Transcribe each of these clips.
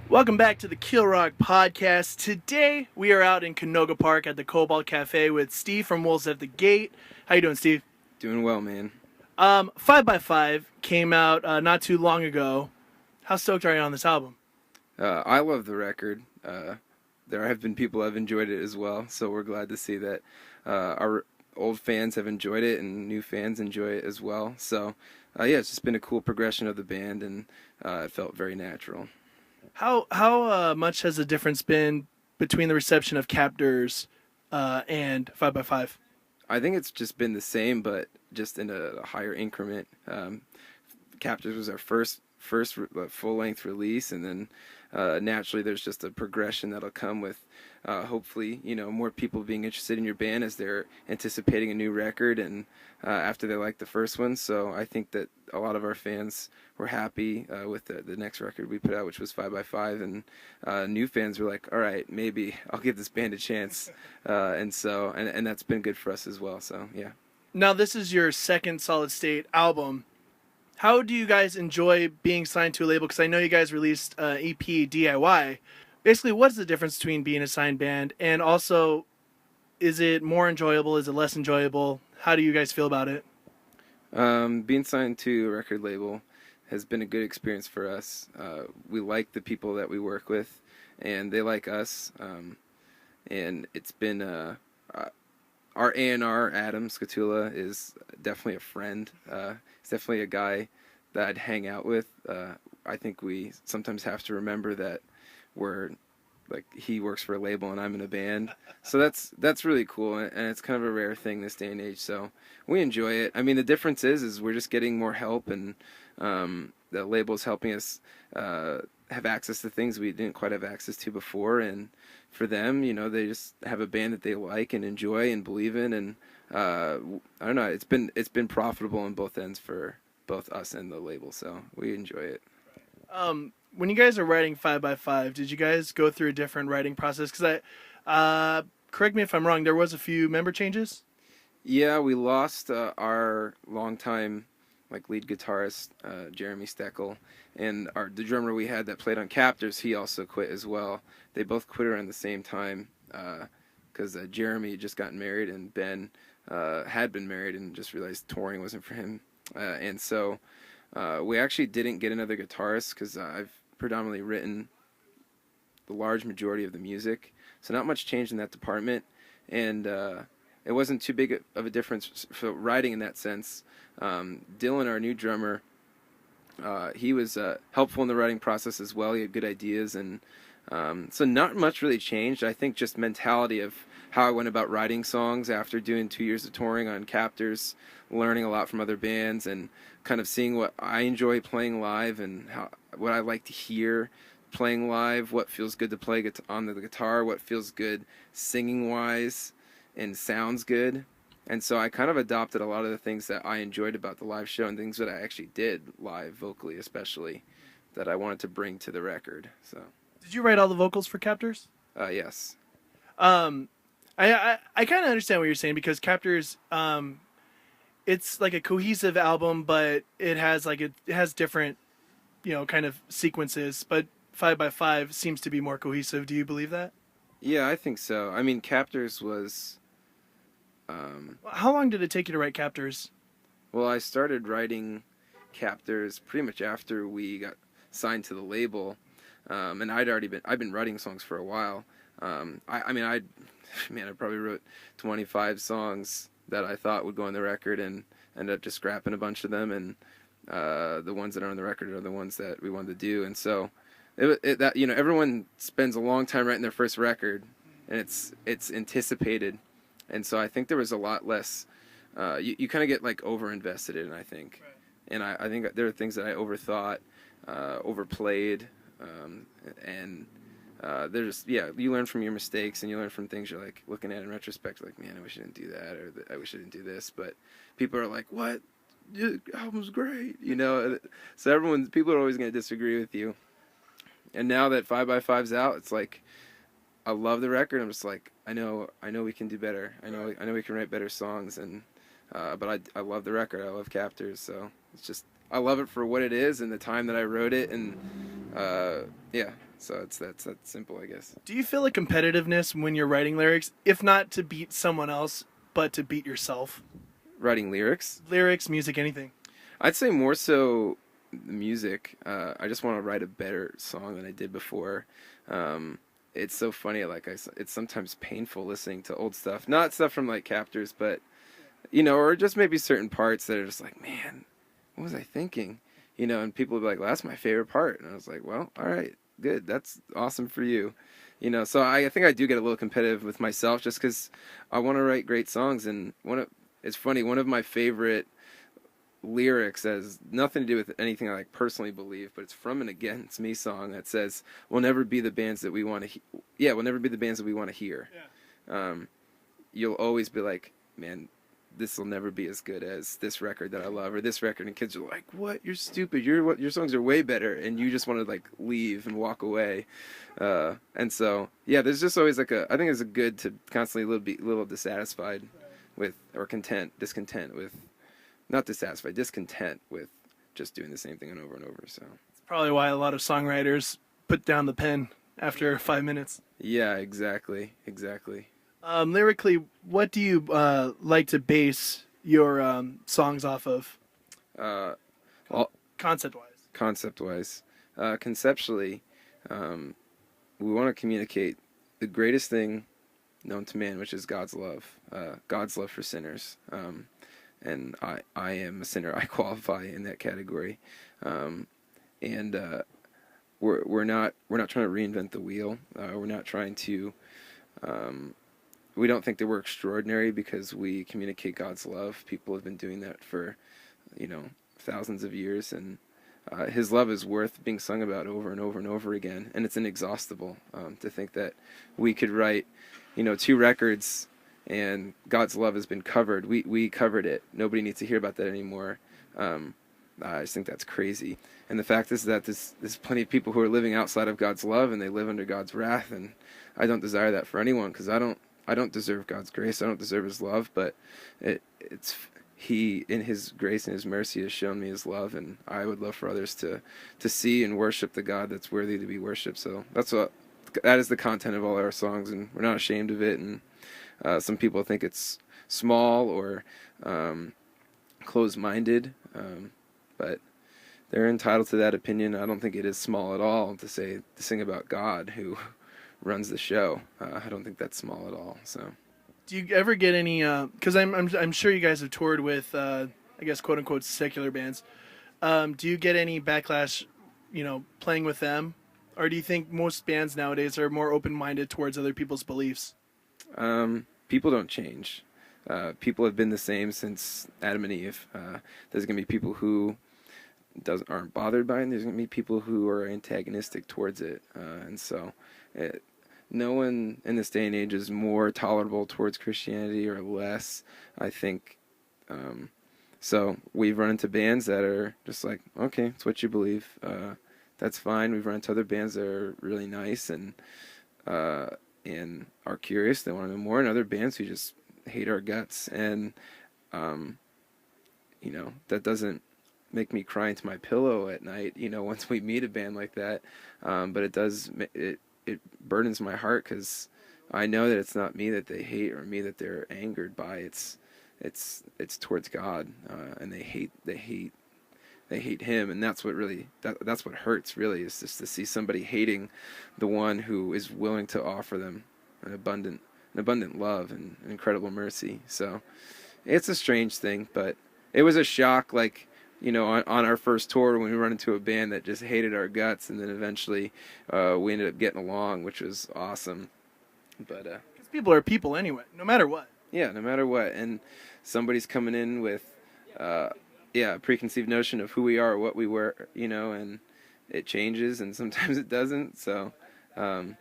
Welcome back to the Kill Rock Podcast. Today we are out in Canoga Park at the Cobalt Cafe with Steve from Wolves at the Gate. How you doing, Steve? Doing well, man. 5x5 came out not too long ago. How stoked are you on this album? I love the record. There have been people who have enjoyed it as well, so we're glad to see that our old fans have enjoyed it and new fans enjoy it as well. So, it's just been a cool progression of the band, and it felt very natural. How much has the difference been between the reception of Captors and 5x5? I think it's just been the same, but just in a higher increment. Captors was our first full length release, and then naturally there's just a progression that'll come with hopefully more people being interested in your band as they're anticipating a new record and after they like the first one. So I think that a lot of our fans were happy with the next record we put out, which was 5x5, and new fans were like, all right, maybe I'll give this band a chance, and that's been good for us as well. So yeah. Now this is your second Solid State album. How do you guys enjoy being signed to a label? Because I know you guys released EP DIY. Basically, what's the difference between being a signed band? And also, is it more enjoyable? Is it less enjoyable? How do you guys feel about it? Being signed to a record label has been a good experience for us. We like the people that we work with, and they like us. And it's been our A&R, Adam Scatula, is definitely a friend. He's definitely a guy that I'd hang out with. I think we sometimes have to remember that we're like he works for a label and I'm in a band, so that's really cool, and it's kind of a rare thing this day and age. So we enjoy it. I mean, the difference is we're just getting more help, and the label's helping us have access to things we didn't quite have access to before, and for them, they just have a band that they like and enjoy and believe in, and I don't know, it's been profitable on both ends for both us and the label, so we enjoy it. When you guys are writing 5x5, did you guys go through a different writing process? Because correct me if I'm wrong, there was a few member changes? Yeah, we lost our longtime lead guitarist, Jeremy Steckel, and the drummer we had that played on Captors, he also quit as well. They both quit around the same time because Jeremy had just gotten married, and Ben had been married and just realized touring wasn't for him. And so we actually didn't get another guitarist because I've predominantly written the large majority of the music, so not much change in that department, and it wasn't too big of a difference for writing in that sense. Dylan, our new drummer, he was helpful in the writing process as well. He had good ideas, and so not much really changed. I think just mentality of how I went about writing songs after doing 2 years of touring on Captors, learning a lot from other bands, and kind of seeing what I enjoy playing live and what I like to hear playing live, what feels good to play on the guitar, what feels good singing-wise and sounds good. And so I kind of adopted a lot of the things that I enjoyed about the live show and things that I actually did live, vocally especially, that I wanted to bring to the record. So, Did you write all the vocals for Captors? Yes. I kind of understand what you're saying, because Captors, it's like a cohesive album, but it has different, kind of sequences. But 5x5 seems to be more cohesive. Do you believe that? Yeah, I think so. I mean, Captors was... How long did it take you to write Captors? Well, I started writing Captors pretty much after we got signed to the label, and I'd been writing songs for a while. I probably wrote 25 songs that I thought would go on the record, and ended up just scrapping a bunch of them, and the ones that are on the record are the ones that we wanted to do. And so everyone spends a long time writing their first record, and it's anticipated. And so I think there was a lot less, you kind of get over-invested in, I think. Right. And I think there are things that I overthought, overplayed, and there's, you learn from your mistakes, and you learn from things you're looking at in retrospect, man, I wish I didn't do that, or I wish I didn't do this. But people are like, what? Your album's great, So people are always going to disagree with you. And now that 5x5's out, it's like, I love the record. I'm just like, I know we can do better. I know we can write better songs, and but I love the record. I love Captors, so it's just I love it for what it is and the time that I wrote it, and So it's that's that simple, I guess. Do you feel a competitiveness when you're writing lyrics, if not to beat someone else, but to beat yourself? Writing lyrics, Lyrics, music, anything. I'd say more so the music. I just want to write a better song than I did before. It's so funny. It's sometimes painful listening to old stuff, not stuff from like Captors, but or just maybe certain parts that are just like, man, what was I thinking? And people would be like, well, that's my favorite part, and I was like, well, all right, good, that's awesome for you. So I think I do get a little competitive with myself just because I want to write great songs, and it's funny, one of my favorite lyrics has nothing to do with anything I like personally believe, but it's from an Against Me song that says, "We'll never be the bands that we want to. Yeah, we'll never be the bands that we want to hear. You'll always be like, man, this will never be as good as this record that I love or this record." And kids are like, "What? You're stupid. Your songs are way better." And you just want to like leave and walk away. And so yeah, there's just always like I think it's good to constantly be a little dissatisfied with or discontent with. Not dissatisfied, discontent with just doing the same thing over and over. So It's probably why a lot of songwriters put down the pen after 5 minutes. yeah, exactly. Lyrically, what do you like to base your songs off of? Well, Concept-wise. concept-wise, conceptually, we want to communicate the greatest thing known to man, which is God's love for sinners. And I am a sinner. I qualify in that category, and we're not trying to reinvent the wheel. We're not trying to. We don't think that we're extraordinary because we communicate God's love. People have been doing that for, thousands of years, and His love is worth being sung about over and over and over again. And it's inexhaustible. To think that we could write, 2 records. And God's love has been covered. We covered it. Nobody needs to hear about that anymore. I just think that's crazy. And the fact is that there's plenty of people who are living outside of God's love, and they live under God's wrath. And I don't desire that for anyone, because I don't deserve God's grace. I don't deserve His love. But it's He, in His grace and His mercy, has shown me His love, and I would love for others to see and worship the God that's worthy to be worshipped. So that is the content of all our songs, and we're not ashamed of it. And some people think it's small or closed-minded, but they're entitled to that opinion. I don't think it is small at all to sing about God who runs the show. I don't think that's small at all. So, do you ever get any? Because I'm sure you guys have toured with, I guess, quote unquote secular bands. Do you get any backlash, playing with them, or do you think most bands nowadays are more open-minded towards other people's beliefs? People don't change. People have been the same since Adam and Eve. There's going to be people who aren't bothered by it, and there's going to be people who are antagonistic towards it. And so no one in this day and age is more tolerable towards Christianity or less, I think. So we've run into bands that are just like, okay, it's what you believe. That's fine. We've run into other bands that are really nice and are curious. They want to know more. And other bands who just hate our guts. And, that doesn't make me cry into my pillow at night, once we meet a band like that. But it burdens my heart, because I know that it's not me that they hate or me that they're angered by. It's towards God. And they hate Him, and that's what really that's what hurts, really, is just to see somebody hating the one who is willing to offer them an abundant love and an incredible mercy. So it's a strange thing, but it was a shock, like, on our first tour when we run into a band that just hated our guts, and then eventually we ended up getting along, which was awesome. But 'cause people are people anyway, no matter what. Yeah, no matter what, and somebody's coming in with a preconceived notion of who we are, what we were, and it changes, and sometimes it doesn't. So I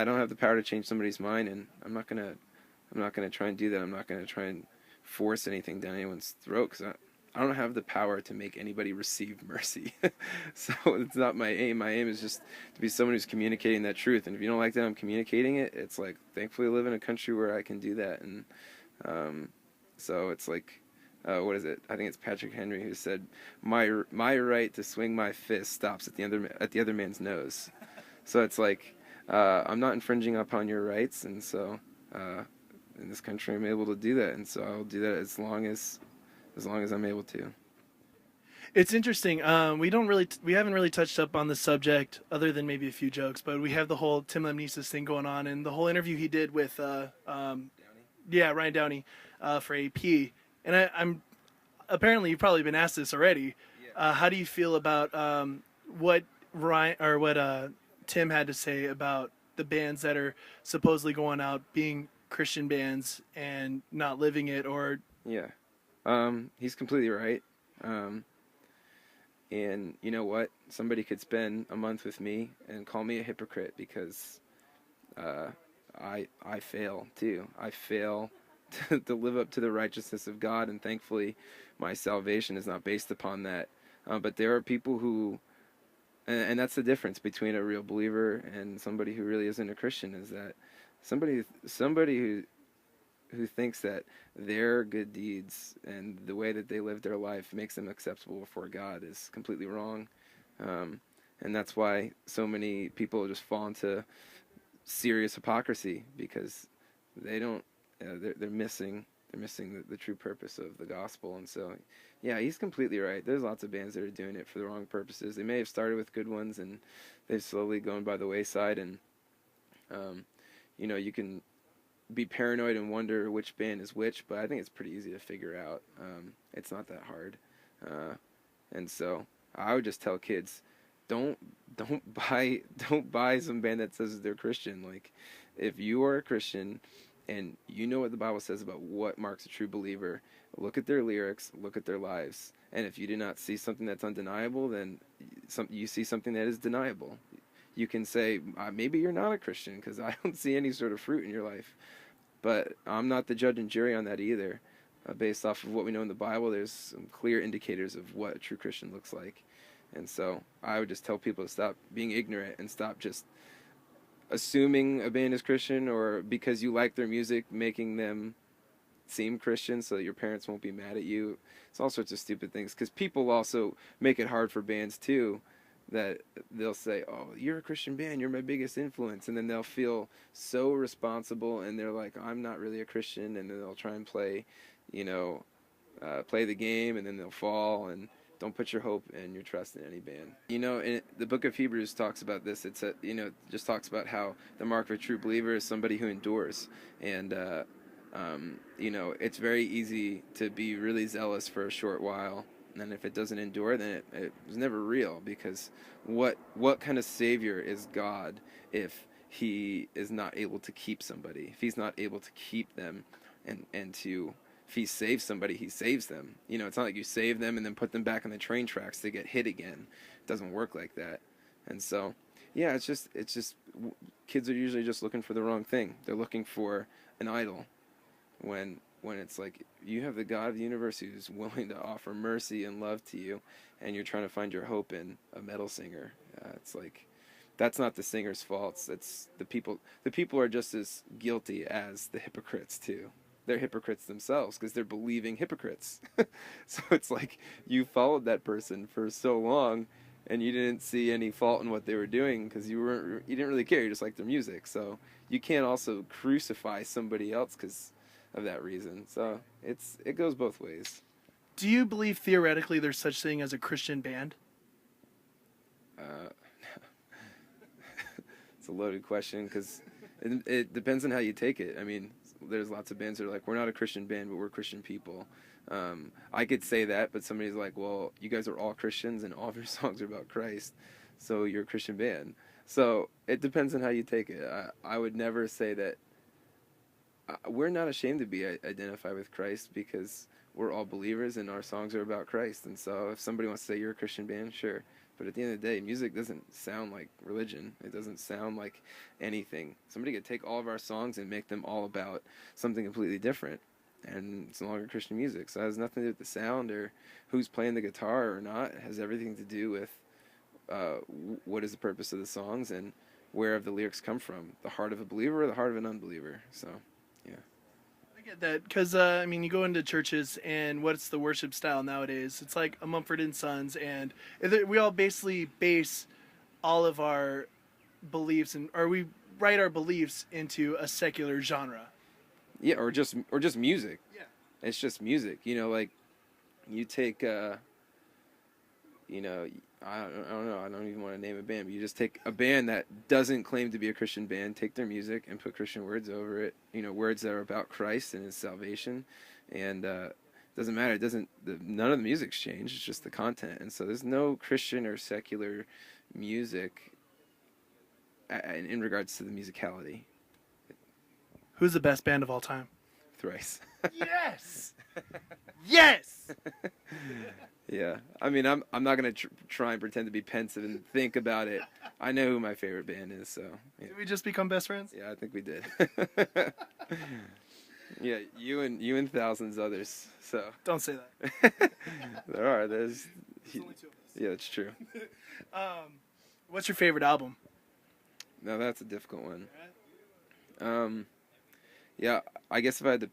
don't have the power to change somebody's mind, and I'm not gonna try and do that. I'm not gonna try and force anything down anyone's throat, because I don't have the power to make anybody receive mercy. So it's not my aim. My aim is just to be someone who's communicating that truth. And if you don't like that I'm communicating it, it's like, thankfully I live in a country where I can do that. And so it's like, what is it? I think it's Patrick Henry who said, my right to swing my fist stops at the other man's nose. So it's like I'm not infringing upon your rights, and so in this country I'm able to do that, and so I'll do that as long as I'm able to. It's interesting. We haven't really touched up on the subject other than maybe a few jokes, but we have the whole Tim Lemnesis thing going on, and the whole interview he did with yeah, Ryan Downey for AP. And I'm apparently you've probably been asked this already. How do you feel about what Ryan or what Tim had to say about the bands that are supposedly going out being Christian bands and not living it? Or Yeah, he's completely right. Um, and you know what? Somebody could spend a month with me and call me a hypocrite because uh, I fail too. I fail to live up to the righteousness of God, and thankfully, my salvation is not based upon that. But there are people who, and that's the difference between a real believer and somebody who really isn't a Christian, is that somebody who thinks that their good deeds and the way that they live their life makes them acceptable before God is completely wrong. And that's why so many people just fall into serious hypocrisy, because they don't they're missing the true purpose of the gospel. And so yeah, he's completely right. There's lots of bands that are doing it for the wrong purposes. They may have started with good ones and they've slowly gone by the wayside, and you can be paranoid and wonder which band is which, but I think it's pretty easy to figure out. It's not that hard. And so I would just tell kids, don't don't buy some band that says they're Christian. Like, if you are a Christian and you know what the Bible says about what marks a true believer, look at their lyrics, look at their lives. And if you do not see something that's undeniable, then you see something that is deniable. You can say, maybe you're not a Christian because I don't see any sort of fruit in your life. But I'm not the judge and jury on that either. Based off of what we know in the Bible, there's some clear indicators of what a true Christian looks like. And so I would just tell people to stop being ignorant and stop just assuming a band is Christian, or because you like their music, making them seem Christian so that your parents won't be mad at you. It's all sorts of stupid things, because people also make it hard for bands too, that they'll say, oh, you're a Christian band, you're my biggest influence, and then they'll feel so responsible, and they're like, I'm not really a Christian, and then they'll try and play the game, and then they'll fall. And don't put your hope and your trust in any band. In the book of Hebrews talks about this. Just talks about how the mark of a true believer is somebody who endures. And it's very easy to be really zealous for a short while, and if it doesn't endure, then it was never real. Because what kind of savior is God if he is not able to keep somebody? If he's not able to keep them, and to, if he saves somebody, he saves them. It's not like you save them and then put them back on the train tracks to get hit again. It doesn't work like that. And so, yeah, it's just kids are usually just looking for the wrong thing. They're looking for an idol, when it's like, you have the God of the universe who's willing to offer mercy and love to you, and you're trying to find your hope in a metal singer. It's like, that's not the singer's fault. It's the people. The people are just as guilty as the hypocrites too. They're hypocrites themselves because they're believing hypocrites. So it's like, you followed that person for so long and you didn't see any fault in what they were doing because you didn't really care. You just liked their music. So you can't also crucify somebody else because of that reason. So it goes both ways. do you believe theoretically there's such thing as a Christian band? Uh, it's a loaded question because it depends on how you take it. I mean, there's lots of bands that are like, we're not a Christian band, but we're Christian people. I could say that, but somebody's like, well, you guys are all Christians and all of your songs are about Christ, so you're a Christian band. So it depends on how you take it. I would never say that. We're not ashamed to be identified with Christ because we're all believers and our songs are about Christ. And so if somebody wants to say you're a Christian band, sure. But at the end of the day, music doesn't sound like religion. It doesn't sound like anything. Somebody could take all of our songs and make them all about something completely different, and it's no longer Christian music. So it has nothing to do with the sound or who's playing the guitar or not. It has everything to do with what is the purpose of the songs and where have the lyrics come from, the heart of a believer or the heart of an unbeliever. So, yeah. I get that because you go into churches and what's the worship style nowadays? It's like a Mumford and Sons, and we all basically base all of our beliefs or we write our beliefs into a secular genre. Yeah, or just music. Yeah. It's just music. You know, like you take you know, I don't know, I don't even want to name a band, but you just take a band that doesn't claim to be a Christian band, take their music and put Christian words over it, you know, words that are about Christ and his salvation, and doesn't matter, none of the music's changed, it's just the content. And so there's no Christian or secular music in regards to the musicality. Who's the best band of all time? Thrice. Yes! Yes! Yeah, I mean, I'm not gonna try and pretend to be pensive and think about it. I know who my favorite band is, so. Yeah. Did we just become best friends? Yeah, I think we did. Yeah, you and thousands others. So. Don't say that. There's There's only two of us. Yeah, that's true. What's your favorite album? No, that's a difficult one. Yeah, I guess if I had to.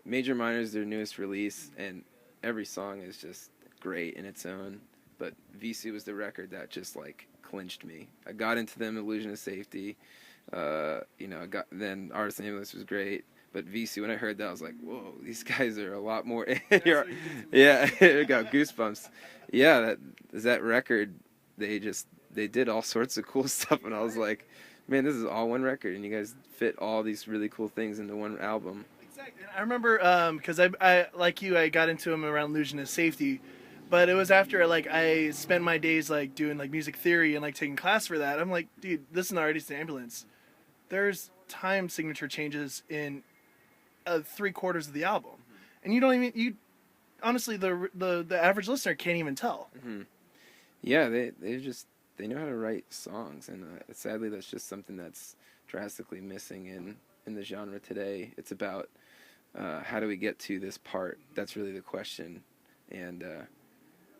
Major Minor is their newest release, and every song is just great in its own. But VC was the record that just like clinched me. I got into them, Illusion of Safety. You know, then Artist Nameless was great. But VC, when I heard that, I was like, whoa, these guys are a lot more. Yeah, I got goosebumps. Yeah, that record, they did all sorts of cool stuff, and I was like, man, this is all one record, and you guys fit all these really cool things into one album. Exactly. I remember because I like you, I got into them around Illusion of Safety, but it was after like I spent my days like doing like music theory and like taking class for that. I'm like, dude, listen to Artist Ambulance. There's time signature changes in 3/4 of the album, and you honestly the average listener can't even tell. Mm-hmm. Yeah, they know how to write songs, and sadly that's just something that's drastically missing in the genre today. It's about how do we get to this part? That's really the question. And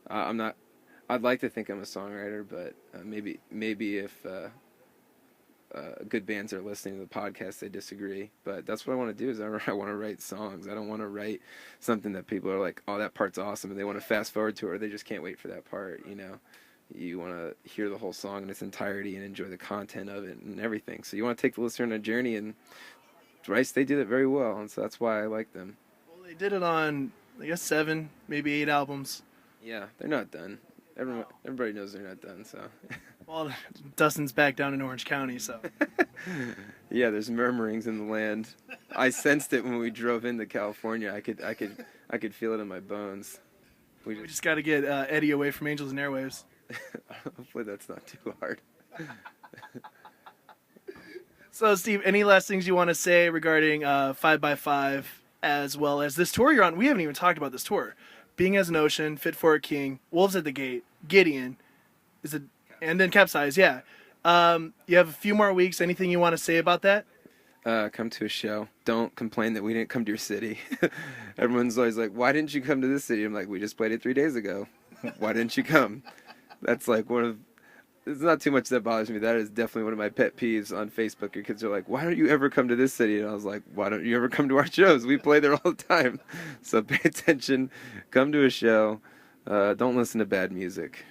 I'd like to think I'm a songwriter, but maybe if good bands are listening to the podcast, they disagree. But that's what I want to do is I want to write songs. I don't want to write something that people are like, oh, that part's awesome, and they want to fast forward to it, or they just can't wait for that part, you know? You want to hear the whole song in its entirety and enjoy the content of it and everything. So you want to take the listener on a journey, and Thrice, they did it very well, and so that's why I like them. Well, they did it on, I guess, 7, maybe 8 albums. Yeah, they're not done. Everybody knows they're not done, so. Well, Dustin's back down in Orange County, so. Yeah, there's murmurings in the land. I sensed it when we drove into California. I could feel it in my bones. We just got to get Eddie away from Angels and Airwaves. Hopefully that's not too hard. So, Steve, any last things you want to say regarding 5x5 as well as this tour you're on? We haven't even talked about this tour. Being as an Ocean, Fit for a King, Wolves at the Gate, Gideon, and then Capsize, yeah. You have a few more weeks. Anything you want to say about that? Come to a show. Don't complain that we didn't come to your city. Everyone's always like, why didn't you come to this city? I'm like, we just played it 3 days ago. Why didn't you come? That's like it's not too much that bothers me. That is definitely one of my pet peeves on Facebook. Your kids are like, why don't you ever come to this city? And I was like, why don't you ever come to our shows? We play there all the time. So pay attention. Come to a show. Don't listen to bad music.